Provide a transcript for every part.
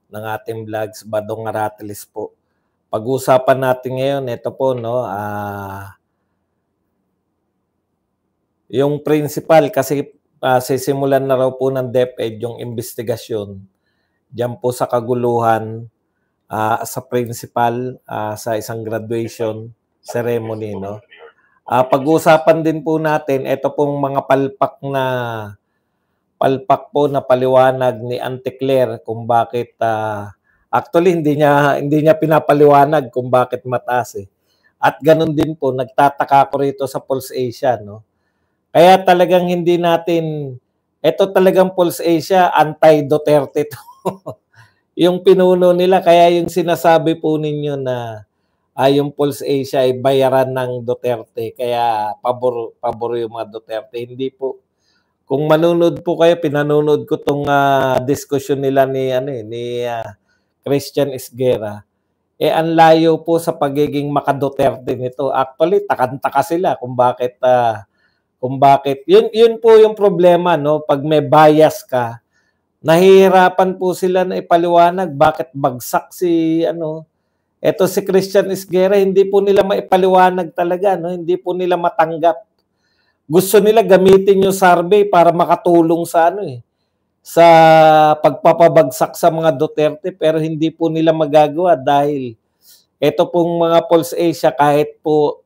ng ating vlogs, Badong Aratilis po. Pag-uusapan natin ngayon, ito po, no, yung principal, kasi sisimulan na raw po ng DepEd yung investigasyon diyan po sa kaguluhan sa principal sa isang graduation ceremony, no. Pag-uusapan din po natin ito pong mga palpak po na paliwanag ni Auntie Claire kung bakit actually hindi niya pinapaliwanag kung bakit mataas eh. At ganun din po nagtataka ko rito sa Pulse Asia, no. Kaya talagang hindi natin ito talagang Pulse Asia anti-Duterte to. Yung pinuno nila, kaya yung sinasabi po ninyo na yung Pulse Asia ay bayaran ng Duterte, kaya pabor yung mga Duterte. Hindi po. Kung manunod po kayo, pinanunod ko tong diskusyon nila ni Christian Esguerra. Ang layo po sa pagiging maka-Duterte nito. Actually, takanta sila kung bakit. Yun po yung problema, no? Pag may bias ka, nahihirapan po sila na ipaliwanag bakit bagsak eto si Christian Esguerra, hindi po nila maipaliwanag talaga, no? Hindi po nila matanggap. Gusto nila gamitin yung survey para makatulong sa pagpapabagsak sa mga Duterte, pero hindi po nila magagawa dahil ito pong mga Pulse Asia, kahit po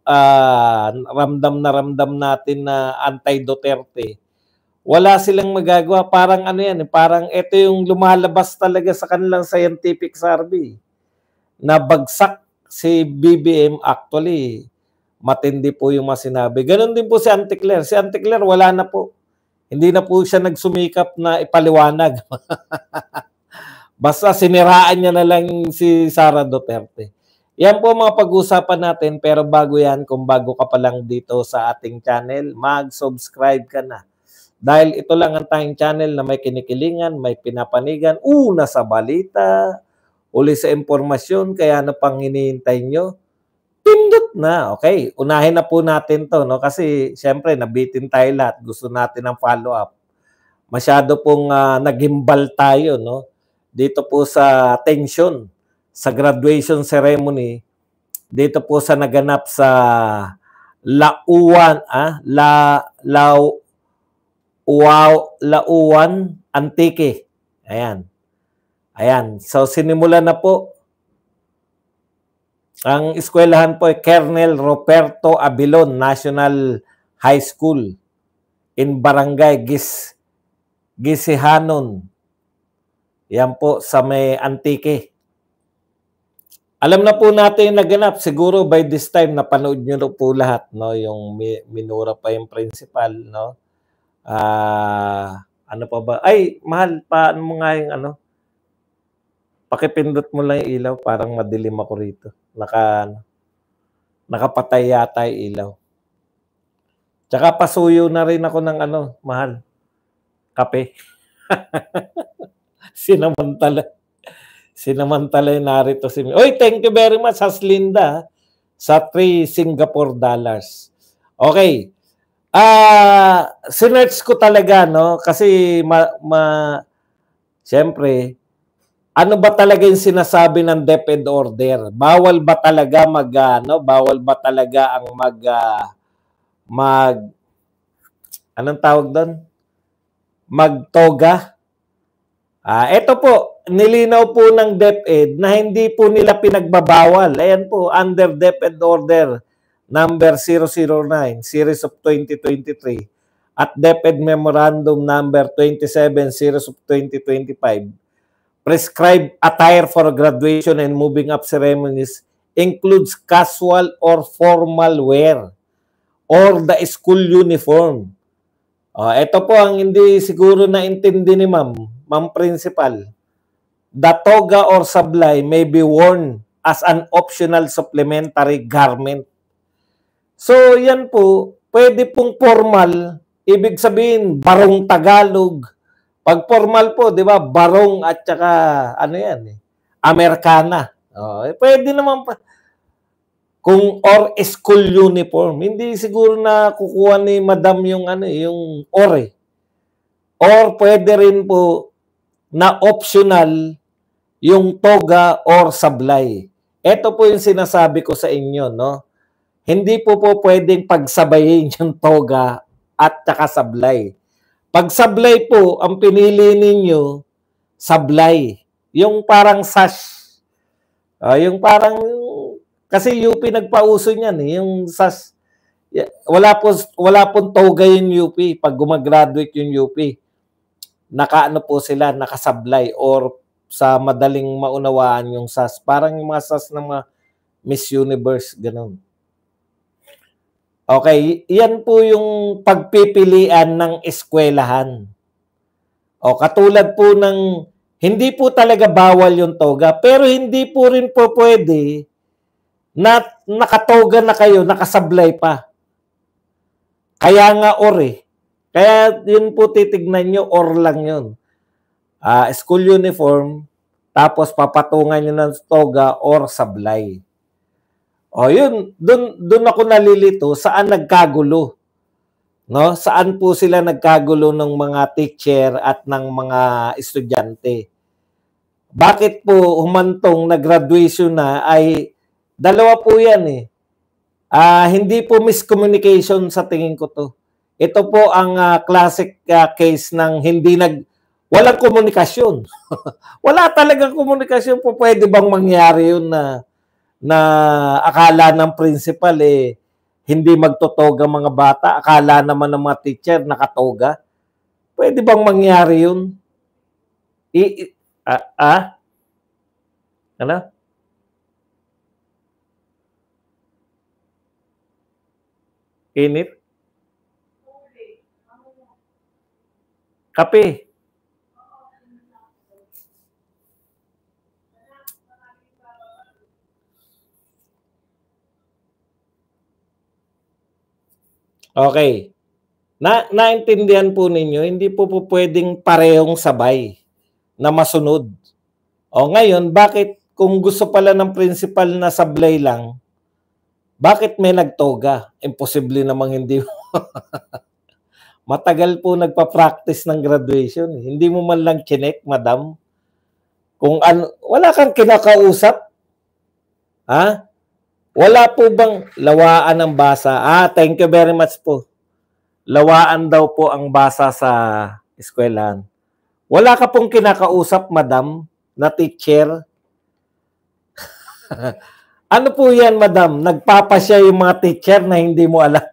ramdam natin na anti-Duterte, wala silang magagawa. Parang parang ito yung lumalabas talaga sa kanilang scientific survey. Nabagsak si BBM, actually, matindi po yung masinabi. Ganon din po si Auntie Claire. Si Auntie Claire, wala na po. Hindi na po siya nagsumikap na ipaliwanag. Basta siniraan niya na lang si Sara Duterte. Yan po mga pag-usapan natin, pero bago yan, kung bago ka pa lang dito sa ating channel, mag-subscribe ka na. Dahil ito lang ang tayong channel na may kinikilingan, may pinapanigan, una sa balita, uli sa impormasyon, kaya ano pang hinihintay nyo? Pindot na. Okay, unahin na po natin to, no? Kasi syempre nabitin tayo lahat, gusto natin ng follow-up. Masyado pong nagimbal tayo, no? Dito po sa tension, sa graduation ceremony, dito po sa naganap sa Lauan Antique. Ayan. So, sinimulan na po. Ang eskwelahan po ay Colonel Roberto Abilon National High School in Barangay Gisihanon. Yan po sa may Antique. Alam na po natin yung naganap. Siguro by this time, napanood nyo na po lahat, no? Yung minura pa yung principal, no? Ano pa ba? Ay, mahal, paano mo nga yung pakipindot mo lang yung ilaw, parang madilim ako rito. Nakapatay yata yung ilaw. Tsaka pasuyo na rin ako ng mahal, kape. Sinamantala yung narito si Oy, thank you very much, Haslinda, sa 3 Singapore dollars. Okay. Sinerch ko talaga, no? Kasi siyempre, ano ba talaga yung sinasabi ng DepEd order? Bawal ba talaga ang anong tawag doon? Magtoga? Ito po, nilinaw po ng DepEd na hindi po nila pinagbabawal. Ayan po, under DepEd order number 009, series of 2023, at DepEd memorandum number 27, series of 2025, prescribed attire for graduation and moving up ceremonies includes casual or formal wear or the school uniform. Ito po ang hindi siguro naintindi ni Ma'am Principal. The toga or sablay may be worn as an optional supplementary garment. So, yan po, pwede pong formal, ibig sabihin, barong Tagalog. Pag formal po, di ba, barong at saka, Amerikana. Pwede naman pa. Kung or school uniform, hindi siguro na kukuha ni Madam yung or pwede rin po na optional yung toga or sablay. Ito po yung sinasabi ko sa inyo, no? Hindi po pwedeng pagsabayin yung toga at saka sablay. Pag sablay po, ang pinili ninyo, sablay. Yung parang sash. Yung parang, kasi UP nagpauso niyan eh, yung sash. Wala pong toga yung UP pag gumagraduate yung UP. Nakaano po sila, nakasablay or sa madaling maunawaan yung SAS. Parang yung mga SAS ng mga Miss Universe, ganun. Okay, yan po yung pagpipilian ng eskwelahan. O katulad po ng, hindi po talaga bawal yung toga, pero hindi po rin po pwede na nakatoga na kayo, nakasablay pa. Kaya nga or eh. Kaya yun po titignan nyo, or lang yun. School uniform, tapos papatungan nyo ng toga or sablay. O yun, dun ako nalilito, saan nagkagulo? No? Saan po sila nagkagulo ng mga teacher at ng mga estudyante? Bakit po humantong na graduation na ay dalawa po yan eh. Hindi po miscommunication sa tingin ko to. Ito po ang classic case ng walang komunikasyon. Wala talagang komunikasyon po. Pwede bang mangyari yun na akala ng principal eh hindi magtotoga mga bata, akala naman ng mga teacher nakatoga? Pwede bang mangyari yun? Ano? Init? Kape. Okay. Naintindihan po ninyo, hindi po pwedeng parehong sabay na masunod. O ngayon, bakit kung gusto pala ng principal na sablay lang, bakit may nagtoga? Imposible namang hindi. Matagal po nagpa-practice ng graduation. Hindi mo man lang chinek, madam. Kung wala kang kinakausap? Ha? Wala po bang lawaan ng basa? Thank you very much po. Lawaan daw po ang basa sa eskwelahan. Wala ka pong kinakausap, madam, na teacher? Ano po yan, madam? Nagpapasya yung mga teacher na hindi mo alam.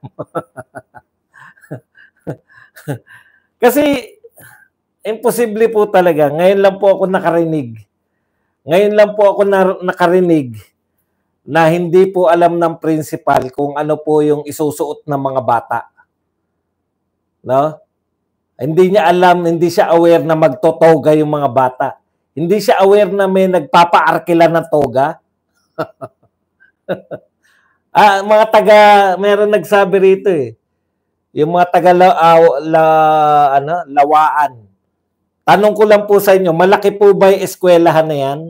Kasi, imposible po talaga. Ngayon lang po ako nakarinig. Ngayon lang po ako nakarinig na hindi po alam ng principal kung ano po yung isusuot ng mga bata. No? Hindi niya alam, hindi siya aware na magtotoga yung mga bata. Hindi siya aware na may nagpapaarkila ng toga. Meron nagsabi rito eh. Yung mga taga lawaan. Tanong ko lang po sa inyo, malaki po ba yung eskwelahan na yan?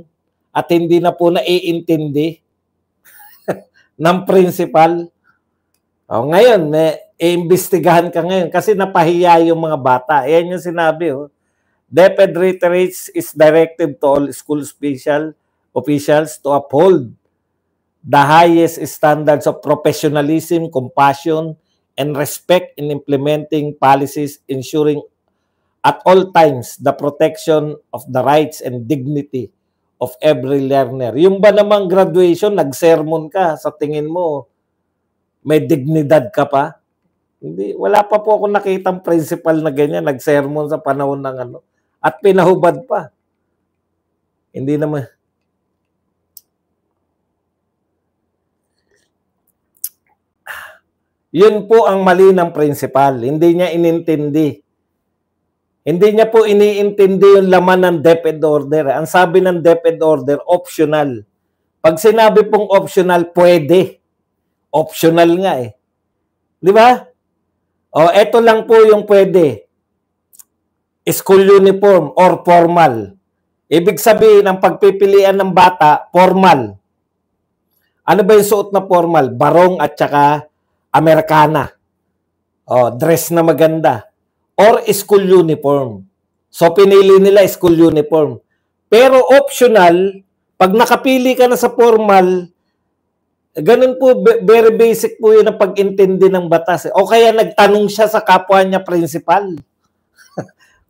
At hindi na po naiintindi ng principal? Ngayon, iimbestigahan ka ngayon kasi napahiya yung mga bata. Yan yung sinabi. DepEd reiterates its directive to all school officials to uphold the highest standards of professionalism, compassion, and respect in implementing policies ensuring at all times the protection of the rights and dignity of every learner. Yung ba namang graduation, nag-sermon ka, sa tingin mo, may dignidad ka pa? Hindi, wala pa po ako nakitang principal na ganyan, nag-sermon sa panahon ng at pinahubad pa. Hindi naman. Yun po ang mali ng principal. Hindi niya inintindi. Hindi niya po iniintindi yung laman ng DepEd order. Ang sabi ng DepEd order, optional. Pag sinabi pong optional, pwede. Optional nga eh. Di ba? Eto lang po yung pwede. School uniform or formal. Ibig sabihin, ang pagpipilian ng bata, formal. Ano ba yung suot na formal? Barong at saka Americana. Dress na maganda. Or school uniform. So, pinili nila school uniform. Pero optional, pag nakapili ka na sa formal, ganun po, very basic po yun ang pag-intindi ng batas. O kaya nagtanong siya sa kapwa niya principal.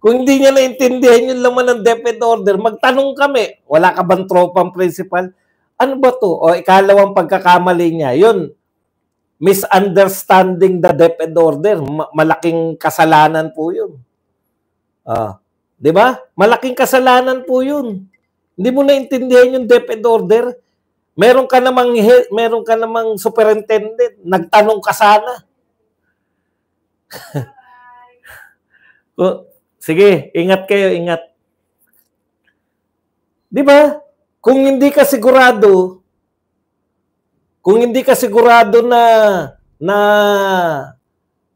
Kung hindi niya naintindihan yung laman ng DepEd order, magtanong kami, wala ka bang tropang principal? Ano ba to? O ikalawang pagkakamali niya, yun, misunderstanding the DepEd order. Malaking kasalanan po yun. Di ba? Malaking kasalanan po yun. Hindi mo naintindihan yung DepEd order. Meron ka namang superintendent, nagtanong ka sana. Sige, ingat kayo, ingat. Di ba? Kung hindi ka sigurado na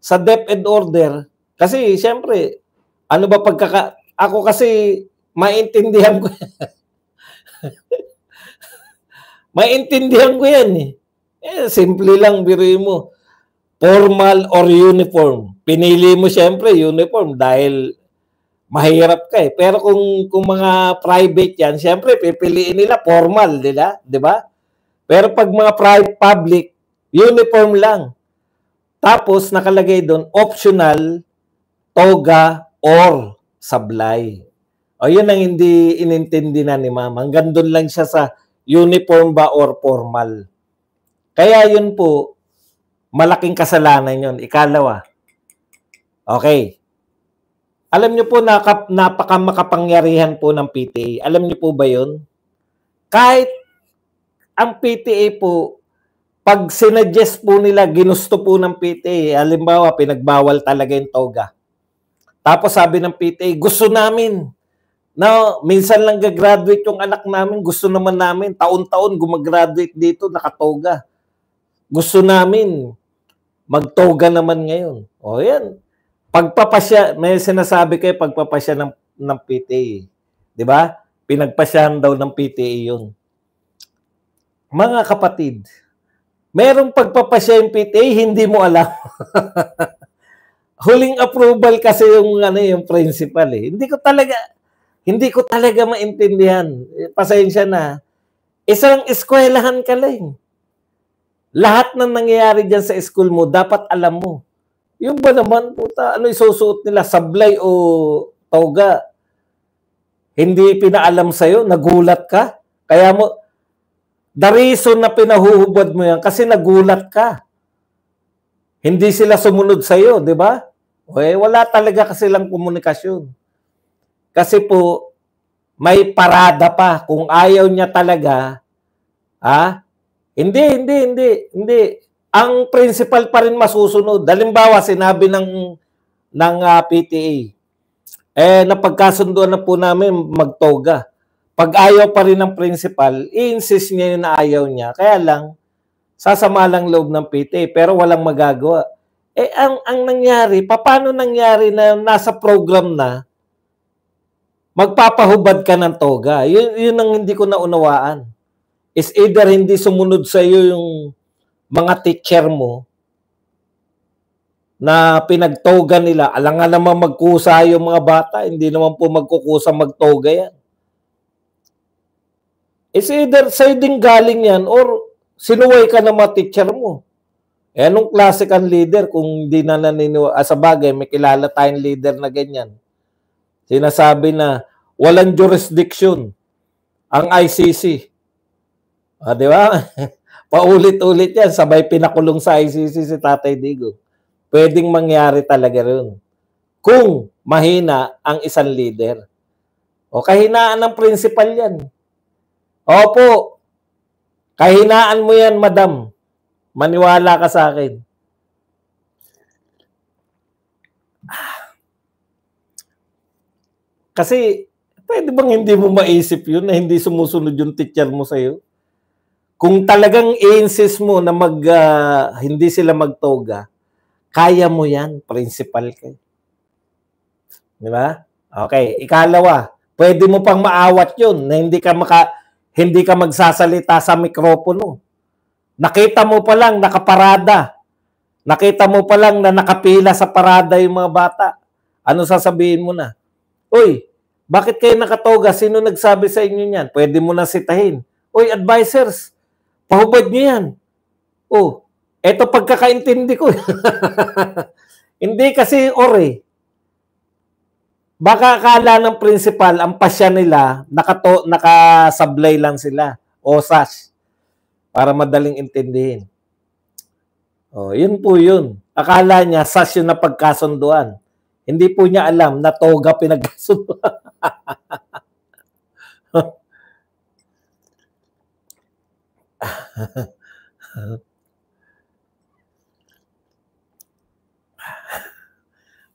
sa DepEd order, kasi siyempre, ano ba ako kasi maintindihan ko maintindihan ko yan eh. Simple lang, biruin mo. Formal or uniform. Pinili mo siyempre uniform dahil mahirap ka eh. Pero kung mga private yan, siyempre pipiliin nila formal, di ba? Pero pag mga private public, uniform lang. Tapos nakalagay doon, optional, toga, or sablay. O yun ang hindi inintindi na ni Ma'am. Hanggang doon lang siya sa uniform ba or formal. Kaya yun po, malaking kasalanan yun. Ikalawa. Okay. Alam niyo po, napakamakapangyarihan po ng PTA. Alam niyo po ba yun? Kahit ang PTA po, pag sinuggest po nila, ginusto po ng PTA, halimbawa, pinagbawal talaga yung toga. Tapos sabi ng PTA, gusto namin. No, minsan lang gagraduate yung anak namin, gusto naman namin, taon-taon gumagraduate dito, nakatoga. Gusto namin, magtoga naman ngayon. O yan, pagpapasya, may sinasabi kayo pagpapasya ng PTA. Di ba? Pinagpasyahan daw ng PTA yun. Mga kapatid, merong pagpapasya yung PTA, hindi mo alam. Huling approval kasi yung principal eh. Hindi ko talaga maintindihan. Pasensya na. Isang eskwelahan ka lang. Lahat ng nangyayari dyan sa school mo, dapat alam mo. Yung ba naman, puta, ano isusuot nila? Sablay o toga? Hindi pinaalam sa'yo? Nagulat ka? Kaya mo, the reason na pinahuhubad mo yan, kasi nagulat ka. Hindi sila sumunod sa'yo, di ba? Wala talaga kasi lang komunikasyon. Kasi po, may parada pa. Kung ayaw niya talaga, hindi. Ang principal pa rin masusunod. Halimbawa, sinabi ng PTA, napagkasunduan na po namin magtoga. Pag ayaw pa rin ng principal, i-insist niya yun na ayaw niya. Kaya lang, sasama lang loob ng PTA, pero walang magagawa. Ang nangyari, paano nangyari na nasa program na, magpapahubad ka ng toga. Yun ang hindi ko naunawaan. Is either hindi sumunod sa iyo yung mga teacher mo na pinagtoga nila. Alangan naman magkusa yung mga bata. Hindi naman po magkukusa magtoga yan. Is either sa'yo din galing yan or sinuway ka ng mga teacher mo. Anong klase kang leader kung hindi na naniniwala? Sa bagay, may kilala tayong leader na ganyan. Sinasabi na walang jurisdiction ang ICC. Di ba? Paulit-ulit yan. Sabay pinakulong sa ICC si Tatay Digong. Pwedeng mangyari talaga rin. Kung mahina ang isang leader. O kahinaan ng principal yan. Opo. Kahinaan mo yan, madam. Maniwala ka sa akin. Kasi, pwede bang hindi mo maisip yun na hindi sumusunod yung teacher mo sa'yo? Kung talagang i-insist mo na hindi sila magtoga, kaya mo yan, principal ka. Di ba? Okay, ikalawa, pwede mo pang maawat yun na hindi ka magsasalita sa mikropono. Nakita mo pa lang nakaparada. Nakita mo pa lang na nakapila sa parada yung mga bata. Ano sasabihin mo na? Uy, Bakit kayo nakatoga? Sino nagsabi sa inyo niyan? Pwede mo na sitahin. Uy, advisors, pahubad niyo yan. Oh, eto pagkakaintindi ko. Hindi kasi baka akala ng principal, ang pasya nila, nakasablay lang sila. O sash. Para madaling intindihin. Oh, yun po yun. Akala niya, sash yung napagkasunduan. Hindi po niya alam na toga pinagkasunduan.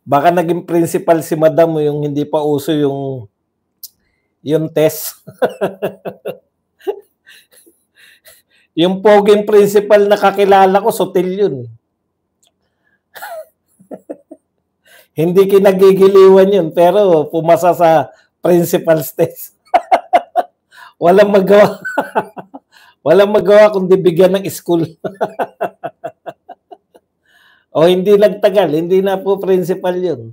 Baka naging principal si madam mo yung hindi pa uso yung test. Yung poging principal na kakilala ko, Sotil yun. Hindi kinagigiliwan yun, pero pumasa sa principal's test. Walang magawa. Walang magawa kundi bigyan ng school. O hindi nagtagal, hindi na po principal yun.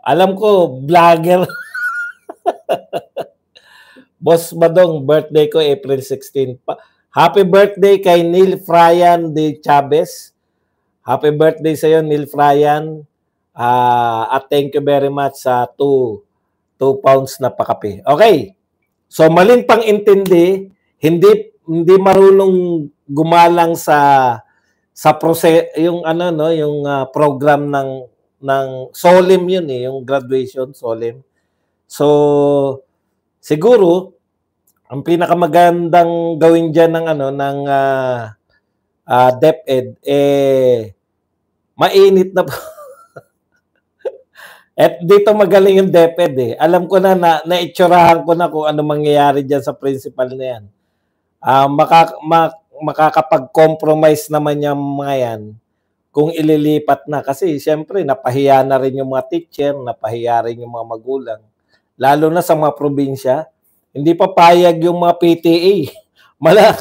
Alam ko, vlogger. Boss Badong, birthday ko April 16. Happy birthday kay Neil Fryan de Chavez. Happy birthday sa iyo, Neil Fryan. At thank you very much sa 2 pounds na pakape. Okay. So maling pang intindi, hindi marunong gumalang sa yung program ng Solim yun yung graduation Solim. So siguro ang pinakamagandang gawin diyan ng DepEd mainit na po. At dito magaling yung DepEd Alam ko na naitsurahan ko na kung ano mangyayari diyan sa principal na yan. Makakapag-compromise naman yung mga yan kung ililipat na. Kasi siyempre, napahiya na rin yung mga teacher, napahiya rin yung mga magulang. Lalo na sa mga probinsya, hindi pa payag yung mga PTA.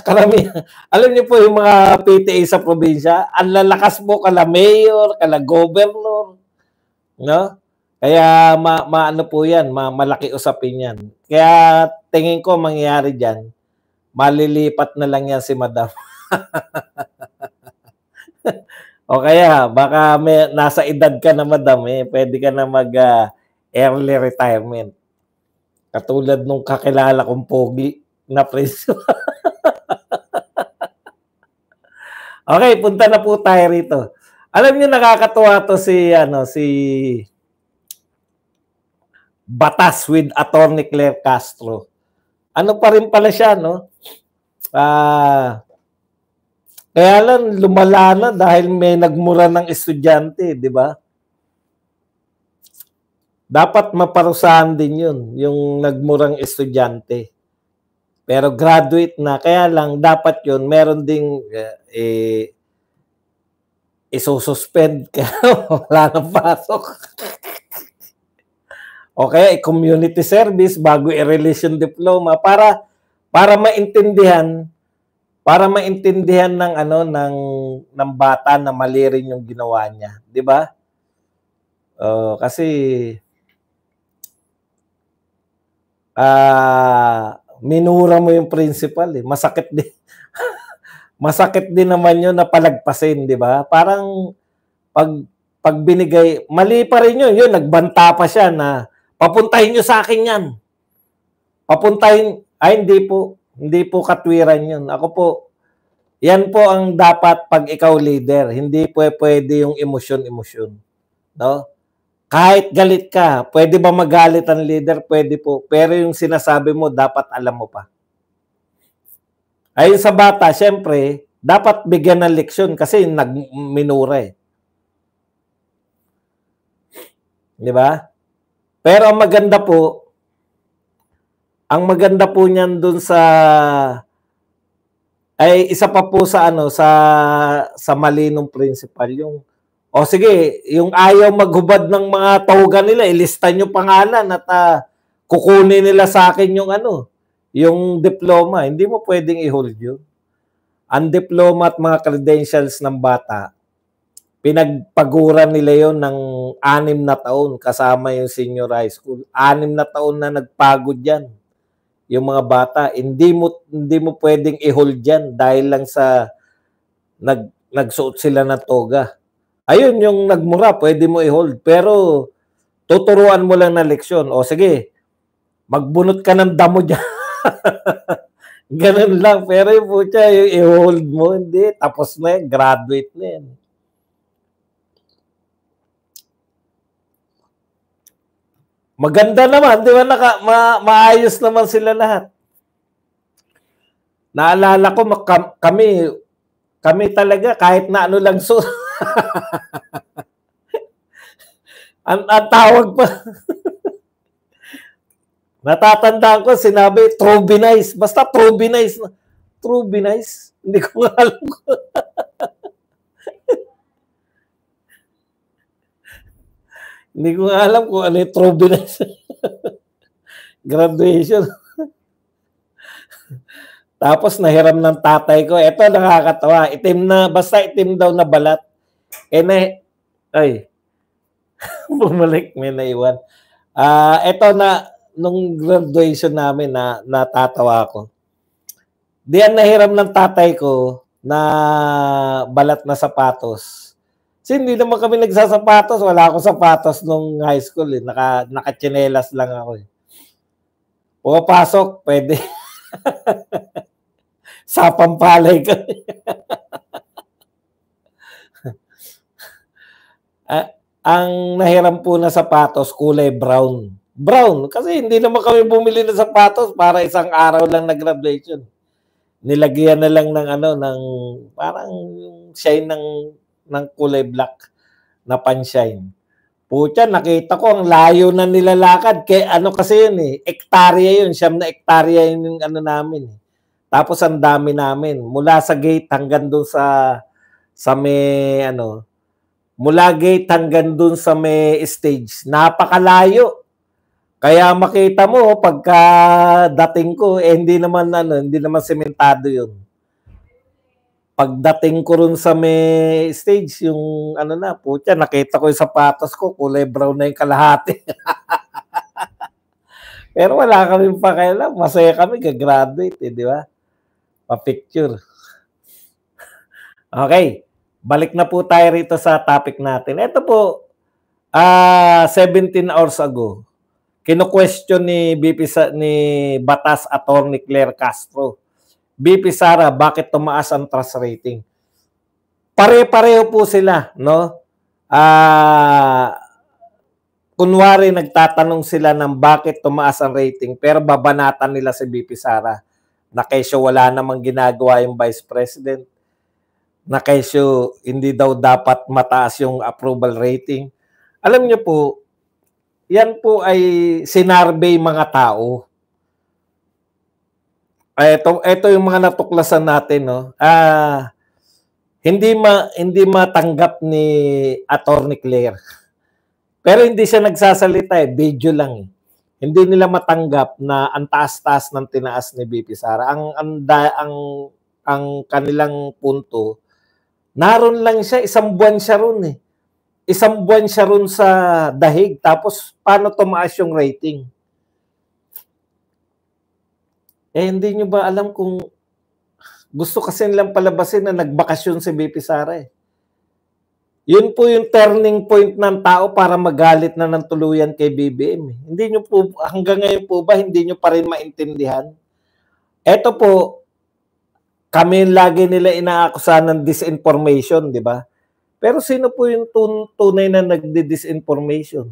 Karami. Alam niyo po yung mga PTA sa probinsya, ang lalakas po kala mayor, kala governor. No? Kaya maano po yan, malaki usapin yan. Kaya tingin ko mangyayari dyan, malilipat na lang yan si madam. O kaya, baka nasa edad ka na madam, pwede ka na mag-early retirement. Katulad nung kakilala kong pogi na preso. Okay, punta na po tayo rito. Alam niyo nakakatuwa to si Batas with Attorney Claire Castro. Ano pa rin pala siya, no? Kaya lang lumala na dahil may nagmura ng estudyante, di ba? Dapat maparusahan din yun, yung nagmurang estudyante. Pero graduate na, kaya lang dapat yun, meron ding isususpend ka, wala nang pasok. O kaya community service bago i-release yung diploma para maintindihan ng bata na mali rin yung ginawa niya, di ba? Kasi minura mo yung principal masakit din. Masakit din naman yun na palagpasin, di ba? Parang pag binigay, mali pa rin yun, nagbanta pa siya na papuntahin nyo sa akin yan. Hindi po katwiran yun. Ako po, yan po ang dapat pag ikaw leader. Hindi pwede yung emosyon. No? Kahit galit ka, pwede ba magalit ang leader? Pwede po. Pero yung sinasabi mo, dapat alam mo pa. Ayun sa bata, syempre, dapat bigyan ng leksyon kasi nagminura Di ba? Pero ang maganda po niyan dun ay isa pa po sa sa mali ng principal yung sige, yung ayaw maghubad ng mga tawgan nila, ilista nyo pangalan at kukunin nila sa akin yung diploma. Hindi mo pwedeng i-hold yun. Ang diploma at mga credentials ng bata, pinagpaguran nila yon ng 6 na taon kasama yung senior high school. 6 na taon na nagpagod yan. Yung mga bata, hindi mo pwedeng i-hold yan dahil lang sa nagsuot sila ng toga. Ayun, yung nagmura, pwede mo i-hold. Pero tuturuan mo lang na leksyon. O sige, magbunot ka ng damo dyan. Ganun lang. Pero yung putya, yung i-hold mo, hindi. Tapos na yan, graduate na yan. Maganda naman, di ba? Maayos naman sila lahat. Naalala ko, kami talaga, kahit na ano lang so. ang tawag pa. Natatandaan ko, sinabi, Trobinize. Basta Trobinize. Trobinize? Hindi ko nga alam ko. Hindi ko nga alam kung ano yung Trobinize. Graduation. Tapos nahiram ng tatay ko. Ito nakakatawa. Itim na, basta itim daw na balat. Ay. Bumalik, may naiwan. Ito na, nung graduation namin, natatawa ko. Diyan nahiram ng tatay ko na balat na sapatos. Kasi hindi naman kami nagsasapatos. Wala akong sapatos nung high school. Naka-tsinelas lang ako. Pumapasok, pwede. Sapampalay ka. Ang nahiram po na sapatos, kulay brown. Brown. Kasi hindi naman kami bumili ng sapatos para isang araw lang na graduation. Nilagyan na lang ng parang shine ng kulay black na pan-shine. Pucha, nakita ko ang layo na nilalakad. Kasi yun hektarya yun. 9 na hektarya yun yung namin. Tapos ang dami namin. Mula sa gate hanggang doon sa may mula gate hanggang doon sa may stage. Napakalayo. Kaya makita mo pagka dating ko hindi naman sementado yun. Pagdating ko ron sa may stage, yung pucha, nakita ko yung sapatos ko, kulay brown na yung kalahati. Pero wala kami pakialam. Masaya kami, gagraduate, di ba? Pa-picture. Okay. Balik na po tayo rito sa topic natin. Ito po, 17 hours ago, kino-question ni Batas Attorney Claire Castro. BP Sara, bakit tumaas ang trust rating? Pare-pareho po sila, no? Kunwari nagtatanong sila ng bakit tumaas ang rating, pero babanatan nila si BP Sara na kesyo wala namang ginagawa yung Vice President, na kesyo hindi daw dapat mataas yung approval rating. Alam niyo po, yan po ay sinarvey mga tao. Ito yung mga natuklasan natin, no. Hindi matanggap ni Attorney Claire. Pero hindi siya nagsasalita video lang. Hindi nila matanggap na ang taas-taas ng tinaas ni BP Sara. Ang kanilang punto, naroon lang siya, isang buwan siya ron Isang buwan siya ron sa dahig. Tapos paano tumaas yung rating? Hindi nyo ba alam kung gusto kasi nilang palabasin na nagbakasyon si BP Sara Yun po yung turning point ng tao para magalit na ng tuluyan kay BBM. Hindi nyo po, hanggang ngayon po ba, hindi nyo pa rin maintindihan? Ito po, kami lagi nila inaakusahan ng disinformation, di ba? Pero sino po yung tunay na nagdi-disinformation?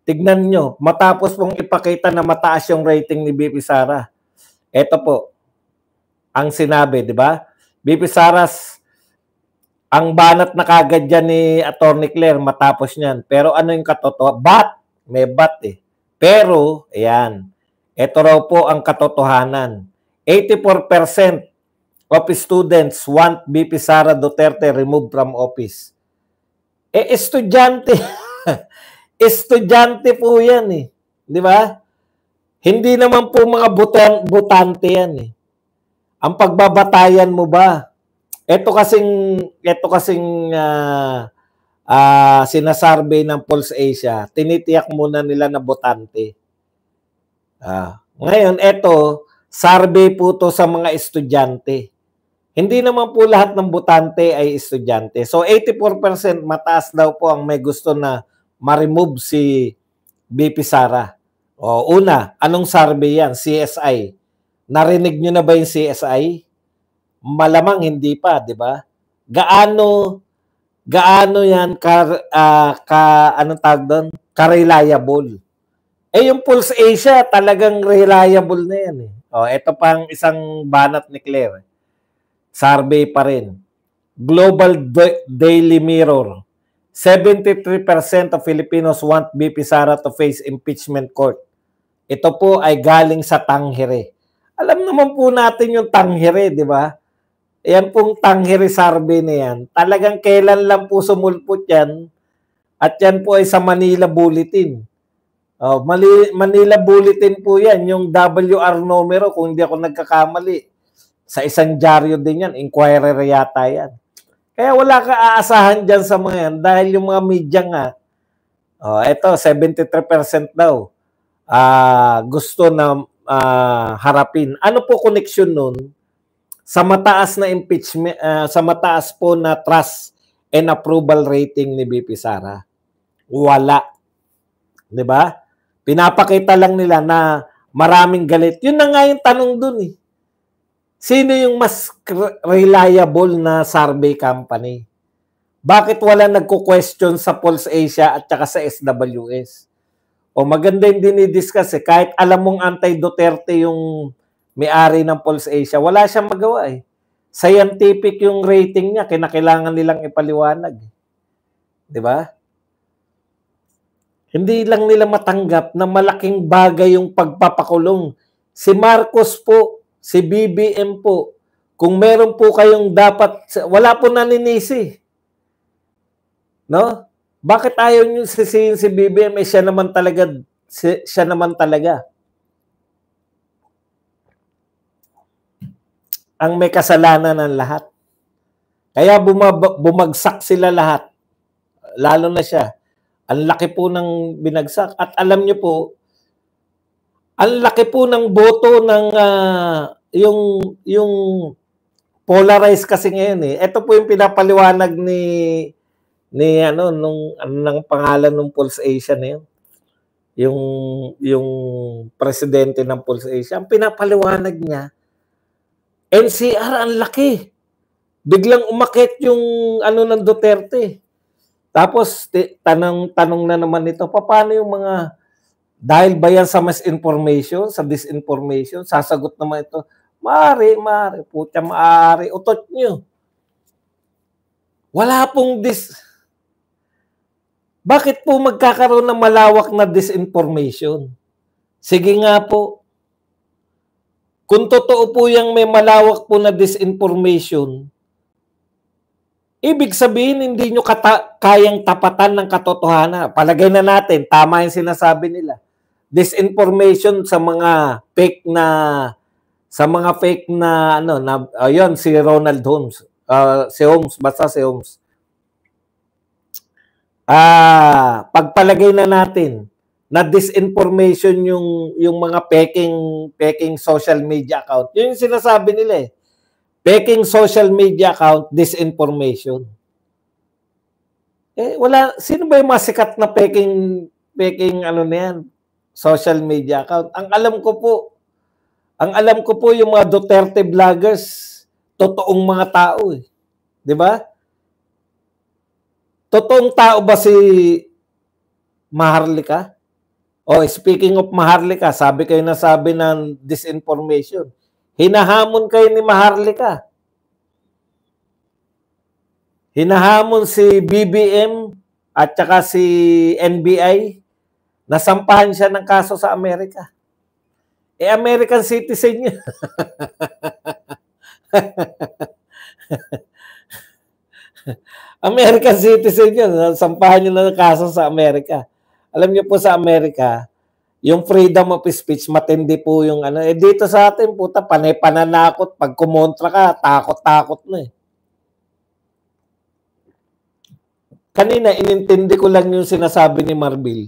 Tignan nyo, matapos pong ipakita na mataas yung rating ni BP Sara. Ito po, ang sinabi, di ba? BP Sara, ang banat na kagad dyan ni Attorney Claire matapos niyan. Pero ano yung katotohanan? May bat Pero, ayan, ito raw po ang katotohanan. 84% of students want BP Sara Duterte removed from office. Estudyante. Estudyante po yan Di ba? Hindi naman po mga botante yan Ang pagbabatayan mo ba? Ito kasing sinasarvey ng Pulse Asia, tinitiyak muna nila na botante. Ngayon, eto, survey po to sa mga estudyante. Hindi naman po lahat ng botante ay estudyante. So, 84% mataas daw po ang may gusto na ma-remove si BP Sara. Una, anong survey yan? CSI. Narinig nyo na ba yung CSI? Malamang hindi pa, di ba? Gaano yan anong tawag doon? Ka-reliable. Yung Pulse Asia, talagang reliable na yan. Ito pang isang banat ni Claire. Survey pa rin. Global Daily Mirror. 73% of Filipinos want BP Sara to face impeachment court. Ito po ay galing sa Tangere. Alam naman po natin yung Tangere, di ba? Yan pong Tangere survey na yan. Talagang kailan lang po sumulpot yan. At yan po ay sa Manila Bulletin. Manila Bulletin po yan. Yung WR numero, kung hindi ako nagkakamali. Sa isang dyaryo din yan. Inquirer yata yan. Kaya wala ka aasahan dyan sa mga yan. Dahil yung mga media nga, eto, 73% daw. Gusto na harapin. Ano po connection nun? Sa mataas na impeachment, sa mataas po na trust and approval rating ni BP Sara. Wala. 'Di ba? Pinapakita lang nila na maraming galit. Yun na nga yung tanong dun eh. Sino yung mas reliable na survey company? Bakit wala nagko-question sa Pulse Asia at saka sa SWS? Maganda yung dinidiscuss eh. Kahit alam mong anti-Duterte yung may-ari ng Pulse Asia, wala siyang magawa eh. Scientific yung rating niya, kinakailangan nilang ipaliwanag. Di ba? Hindi lang nila matanggap na malaking bagay yung pagpapakulong. Si Marcos po, si BBM po, kung meron po kayong dapat, wala po naninisi. No? Bakit ayaw nyo sisihin si BBM? Siya naman talaga. Ang may kasalanan ng lahat. Kaya bumagsak sila lahat. Lalo na siya. Ang laki po ng binagsak. At alam nyo po, ang laki po ng boto ng yung polarized kasi ngayon eh. Ito po yung pinapaliwanag ni nung pangalan ng Pulse Asia na yun. Yung presidente ng Pulse Asia. Ang pinapaliwanag niya, NCR ang laki. Biglang umakit yung ng Duterte. Tapos tanong na naman ito, paano yung mga dahil ba yan sa misinformation, sa disinformation, sasagot naman ito, maaari, putya maaari, utot nyo. Wala pong Bakit po magkakaroon ng malawak na disinformation? Sige nga po. Kung totoo po yung may malawak po na disinformation, ibig sabihin hindi nyo kayang tapatan ng katotohanan. Palagay na natin, tama yung sinasabi nila. Disinformation sa mga fake na yun, si Ronald Holmes. Si Holmes, basta si Holmes. Pagpalagay na natin na disinformation yung mga peking social media account. Yun yung sinasabi nila eh. Peking social media account, disinformation. Wala, sino ba yung mga sikat na peking social media account? Ang alam ko po yung mga Duterte vloggers, totoong mga tao eh. 'Di ba? Totoong tao ba si Maharlika? Speaking of Maharlika, sabi kayo nasabi ng disinformation. Hinahamon kayo ni Maharlika. Hinahamon si BBM at saka si NBI. Nasampahan siya ng kaso sa Amerika. American citizen niya. American citizen yun. Sampahan niyo na ng kaso sa Amerika. Alam niyo po sa Amerika, yung freedom of speech, matindi po yung dito sa atin, puta, pananakot. Pag kumontra ka, takot-takot na eh. kanina inintindi ko lang yung sinasabi ni Marbil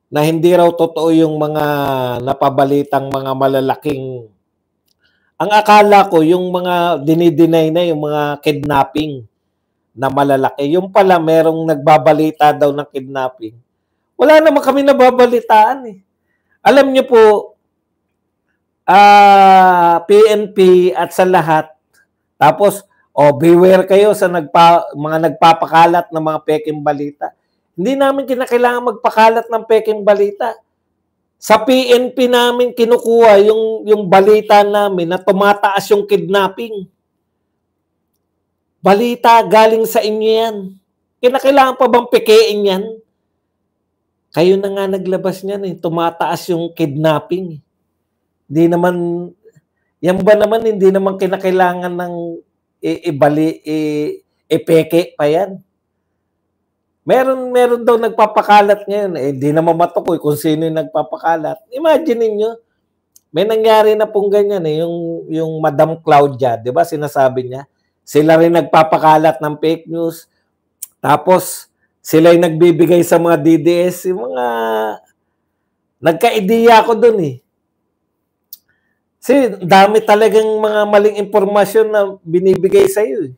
na hindi raw totoo yung mga napabalitang mga malalaking. Ang akala ko yung mga dinideny na yung mga kidnapping na malalaki. Yung pala merong nagbabalita daw ng kidnapping. Wala naman kami nababalitaan eh. Alam niyo po, PNP at sa lahat, tapos, beware kayo sa mga nagpapakalat ng mga peking balita. Hindi namin kinakailangan magpakalat ng peking balita. Sa PNP namin kinukuha yung balita namin na tumataas yung kidnapping. Balita galing sa inyo yan. Kinakailangan pa bang pekein yan? Kayo na nga naglabas niyan eh. Tumataas yung kidnapping. Hindi naman, yan ba naman hindi naman kinakailangan ng ipeke pa yan. Meron daw nagpapakalat ngayon. Hindi naman matukoy kung sino yung nagpapakalat. Imagine niyo, may nangyari na pong ganyan eh, yung Madam Claudia, di ba sinasabi niya? Sila rin nagpapakalat ng fake news. Tapos, sila yung nagbibigay sa mga DDS. Yung mga, nagka-ideya ako dun eh. Kasi dami talagang mga maling impormasyon na binibigay sa iyo.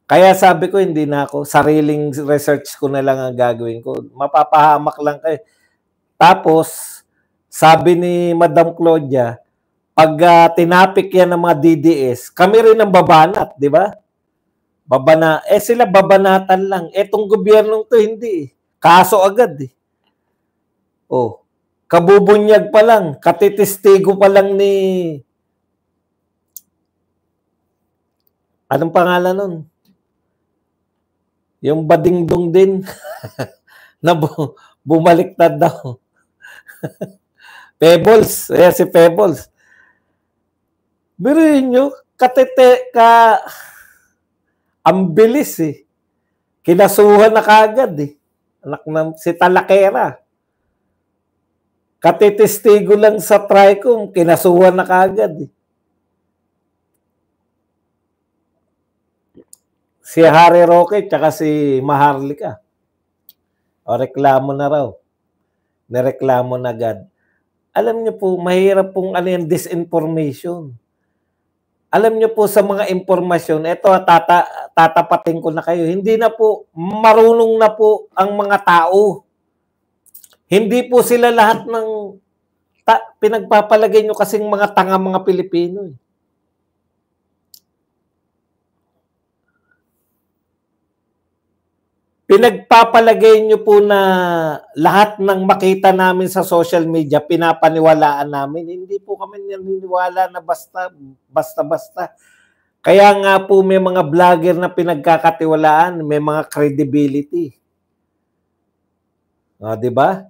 Kaya sabi ko, hindi na ako. Sariling research ko na lang ang gagawin ko. Mapapahamak lang kayo. Tapos, sabi ni Madam Claudia, pag tinapik yan ng mga DDS, kami rin ang babanat, di ba? Sila babanatan lang. Etong gobyernong to, hindi. Kaso agad eh. Oh. Kabubunyag pa lang, katitistigo pa lang ni... Anong pangalan nun? Yung badingdong din na bumaliktad daw. Pebbles. Si Pebbles. Biruin nyo, ang bilis eh. Kinasuhan na kagad eh. Anak ng si Talakera. Katitistigo lang sa TRICOM, kinasuhan na kagad eh. Si Harry Roque tsaka si Maharlika. O reklamo na raw. Nireklamo na agad. Alam niyo po, mahirap pong yung disinformation. Alam niyo po sa mga impormasyon, eto tatapatin ko na kayo, hindi na po, marunong na po ang mga tao. Hindi po sila lahat ng pinagpapalagay nyo kasing mga tanga mga Pilipino. Eh. Pinagpapalagay nyo po na lahat ng makita namin sa social media, pinapaniwalaan namin. Hindi po kami naniniwala na basta-basta. Kaya nga po may mga vlogger na pinagkakatiwalaan, may mga credibility. O, di ba?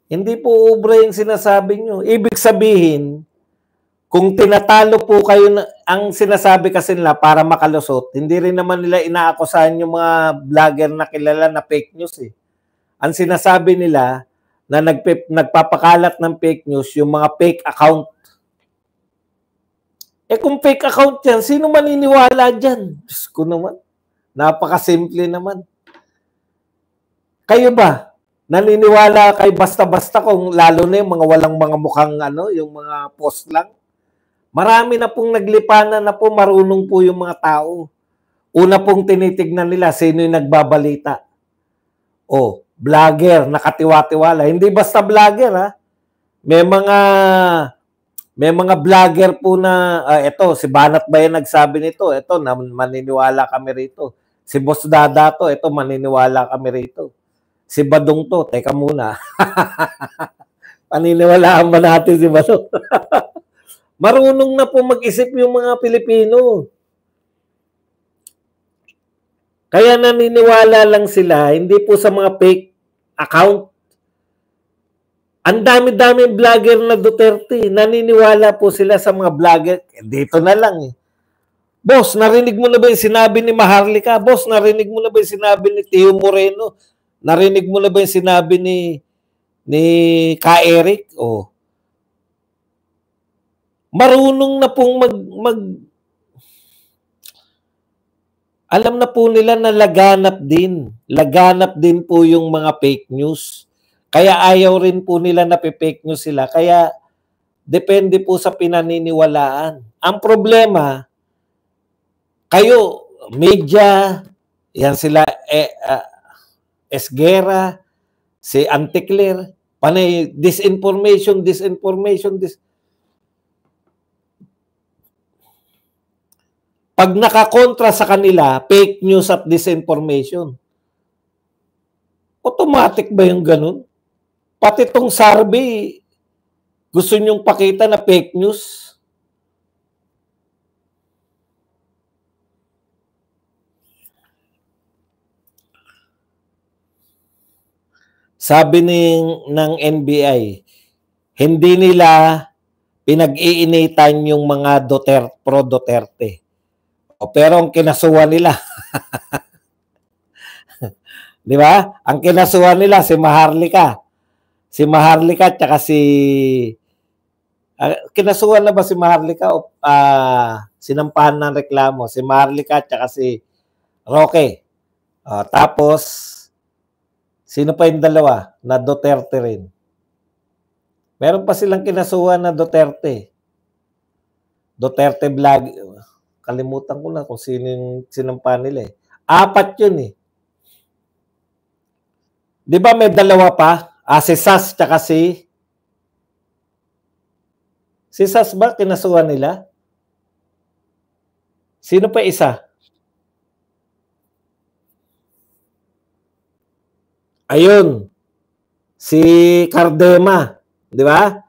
Hindi po ubra yung sinasabi nyo. Ibig sabihin, kung tinatalo po kayo, ang sinasabi kasi nila para makalusot, hindi rin naman nila inaakusahan yung mga vlogger na kilala na fake news eh. Ang sinasabi nila na nagpapakalat ng fake news, yung mga fake account. Kung fake account yan, sino maniniwala dyan? Diyos ko naman. Napakasimple naman. Kayo ba? Naniniwala kay basta-basta kung lalo na yung mga walang mga mukhang yung mga post lang. Marami na pong naglipanan na po, marunong po yung mga tao. Una pong tinitignan nila sino yung nagbabalita. Vlogger, nakatiwa-tiwala. Hindi basta vlogger ha. May mga vlogger po na, ito, si Banat ba yung nagsabi nito? Ito, maniniwala kami rito. Si Boss Dada to, ito, maniniwala kami rito. Si Badong to, teka muna. Paniniwalaan ba natin si Badong? Marunong na po mag-isip yung mga Pilipino. Kaya naniniwala lang sila, hindi po sa mga fake account. Ang dami-dami vlogger na Duterte, naniniwala po sila sa mga vlogger. Dito na lang eh. Boss, narinig mo na ba yung sinabi ni Maharlika? Boss, narinig mo na ba yung sinabi ni Tio Moreno? Narinig mo na ba yung sinabi ni Ka Eric? Marunong na pong Alam na po nila na laganap din. Laganap din po yung mga fake news. Kaya ayaw rin po nila na fake news sila. Kaya depende po sa pinaniniwalaan. Ang problema, kayo, media, yan sila, Esguerra, si Anticler, panay disinformation. Pag nakakontra sa kanila, fake news at disinformation. Automatic ba yung ganun? Pati tong survey, gusto nyong pakita na fake news? Sabi ng NBI, hindi nila pinag-iinitan yung mga pro-Duterte. Pero ang kinasuhan nila, di ba? Ang kinasuhan nila si Maharlika. Si Maharlika tsaka si kinasuhan na ba si Maharlika o sinampahan ng reklamo? Si Maharlika tsaka si Roque. Tapos sino pa yung dalawa na Duterte rin? Meron pa silang kinasuhan na Duterte. Duterte vlog. Kalimutan ko na kung sino yung sinampahan nila eh. 4 yun eh. Di ba may dalawa pa? Si Sas tsaka si Sas ba kinasuhan nila? Sino pa isa? Ayun. Si Cardema. Di ba?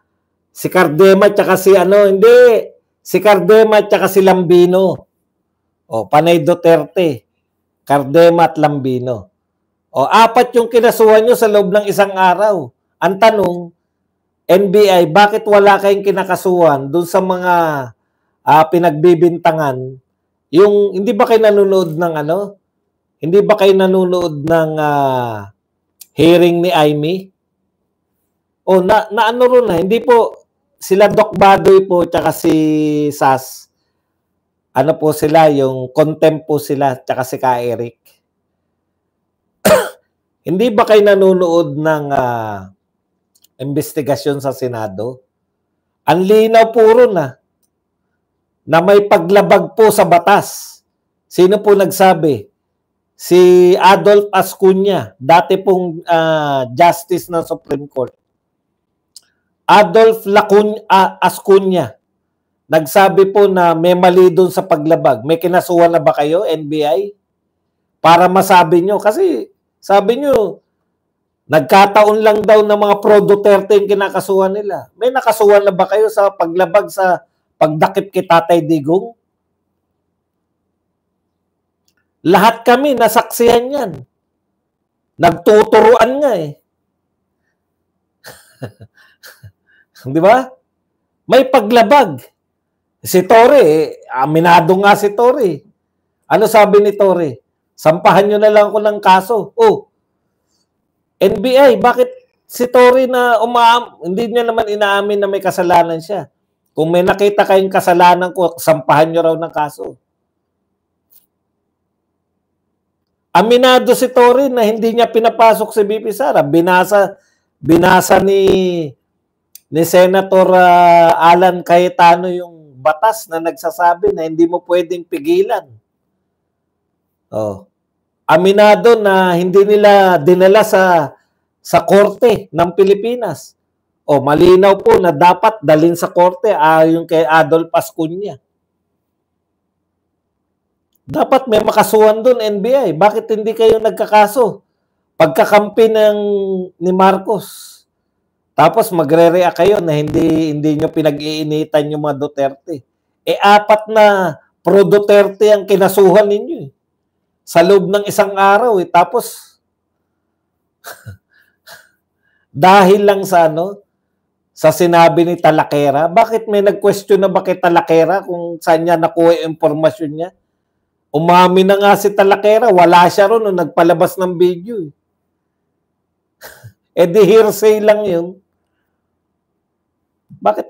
Si Cardema tsaka si hindi. Si Cardema tsaka si Lambino. Panay Duterte. Cardema at Lambino. 4 yung kinasuhan nyo sa loob ng isang araw. Ang tanong, NBI, bakit wala kayong kinakasuhan dun sa mga pinagbibintangan? Yung, hindi ba kayo nanonood ng Hindi ba kayo nanonood ng hearing ni Amy? Na ano ron na, hindi po, sila Doc Badoy po, tsaka si Sas, po sila, yung contempt po sila, tsaka si Ka Eric. Hindi ba kayo nanonood ng investigasyon sa Senado? Ang linaw puro na may paglabag po sa batas. Sino po nagsabi? Si Adolf Ascuña, dati pong justice ng Supreme Court. Adolf Ascuña, nagsabi po na may mali doon sa paglabag. May kinasuhan na ba kayo, NBI? Para masabi nyo. Kasi sabi nyo, nagkataon lang daw ng mga pro-Duterte yung kinakasuhan nila. May nakasuhan na ba kayo sa paglabag sa pagdakip kay Tatay Digong? Lahat kami nasaksihan yan. Nagtuturuan nga eh. Di ba? May paglabag. Si Torre, aminado nga si Torre. Ano sabi ni Torre? Sampahan nyo na lang ako ng kaso. NBI, bakit si Torre na hindi niya naman inaamin na may kasalanan siya? Kung may nakita kayong kasalanan ko, sampahan nyo raw ng kaso. Aminado si Torre na hindi niya pinapasok si BP Sara. Binasa ni Senator Alan Cayetano yung batas na nagsasabi na hindi mo pwedeng pigilan. Aminado na hindi nila dinala sa korte ng Pilipinas. Malinaw po na dapat dalhin sa korte yung kay Adolf Ascuña. Dapat may makasuhan doon, NBI. Bakit hindi kayo nagkakaso? Pagkakampi ni Marcos. Tapos magre-react kayo na hindi nyo pinag-iinitan yung mga Duterte. 4 na pro-Duterte ang kinasuhan ninyo. Sa loob ng isang araw. Tapos, dahil lang sa sa sinabi ni Talakera, bakit may nag-question na ba kay Talakera kung saan niya nakuha yung impormasyon niya? Umami na nga si Talakera, wala siya ron nung nagpalabas ng video. Di hearsay lang yun. Bakit